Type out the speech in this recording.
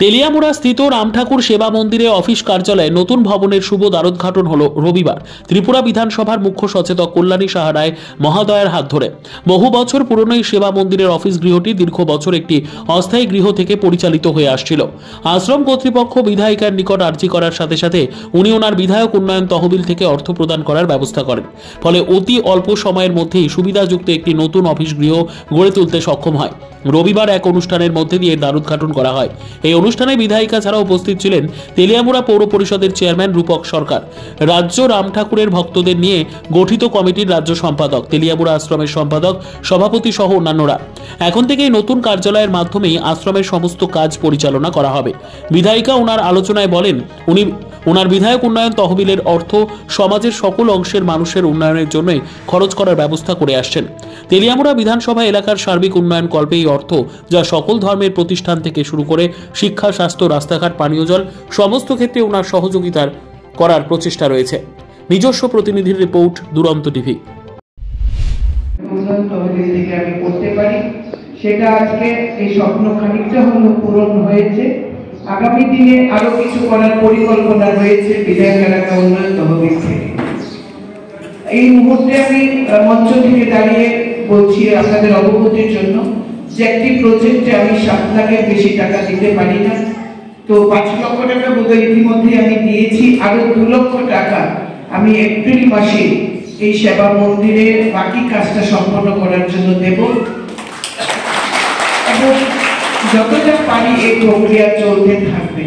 তেলিয়ামুড়া স্থিত রামঠাকুর সেবা মন্দিরে অফিস কার্যালয়ে নতুন ভবনের শুভ দ্বারোদ্ঘাটন হলো রবিবার ত্রিপুরা বিধানসভার মুখ্য সচেতক কল্যাণী সাহা রায় মহোদয়ের হাত ধরে। বহু বছর পুরনো এই সেবা মন্দিরের অফিস গৃহটি দীর্ঘ বছর একটি অস্থায়ী গৃহ থেকে পরিচালিত হয়ে আসছিল। আশ্রম কর্তৃপক্ষ বিধায়িকার নিকট আর্জি করার সাথে সাথে উনি ওনার বিধায়ক উন্নয়ন তহবিল থেকে অর্থ প্রদান করার ব্যবস্থা করেন। ফলে অতি অল্প সময়ের মধ্যেই সুবিধাযুক্ত একটি নতুন অফিস গৃহ গড়ে তুলতে সক্ষম হয়। রবিবার এক অনুষ্ঠানের মধ্যে দিয়ে দ্বারোদ্ঘাটন করা হয়। এই অনুষ্ঠানে বিধায়িকা ছাড়া উপস্থিত ছিলেন তেলিয়ামুড়া পৌর পরিষদের চেয়ারম্যান রূপক সরকার, রাজ্য রাম ঠাকুরের ভক্তদের নিয়ে গঠিত কমিটির রাজ্য সম্পাদক, তেলিয়ামুড়া আশ্রমের সম্পাদক, সভাপতি সহ অন্যান্যরা। এখন থেকেই নতুন কার্যালয়ের মাধ্যমেই আশ্রমের সমস্ত কাজ পরিচালনা করা হবে। বিধায়িকা ওনার আলোচনায় বলেন, ওনার বিধায়ক উন্নয়ন তহবিলের অর্থ সমাজের সকল অংশের মানুষের উন্নয়নের জন্যই খরচ করার ব্যবস্থা করে আসছেন। তেলিয়ামুড়া বিধানসভা এলাকার সার্বিক উন্নয়ন কল্পে এই অর্থ, যা সকল ধর্মের প্রতিষ্ঠান থেকে শুরু করে শিক্ষা, স্বাস্থ্য, রাস্তাঘাট, পানীয় জল সমস্ত ক্ষেত্রে ওনার সহযোগিতার করার প্রচেষ্টা রয়েছে। নিজস্ব প্রতিনিধির রিপোর্ট, দুরন্ত টিভি। আমি করতে পারি সেটা আজকে এই স্বপ্ন খানিকটা হলেও পূরণ হয়েছে। আগামী দিনে আরো কিছু করার পরিকল্পনা রয়েছে বিধায়ক এলাকা উন্নয়ন তহবিল থেকে। এই মুহূর্তে আমি মঞ্চ থেকে দাঁড়িয়ে বলছি আপনাদের অবগতির জন্য যে একটি প্রজেক্টে আমি 7 লাখের বেশি টাকা দিতে পারি না। তো 5 লক্ষ টাকা বোধহয় ইতিমধ্যে আমি দিয়েছি, আরো 2 লক্ষ টাকা আমি এপ্রিল মাসে এই সেবা মন্দিরে বাকি কাজটা সম্পন্ন করার জন্য দেব এবং যতটা পারি এই প্রক্রিয়া চলতে থাকবে।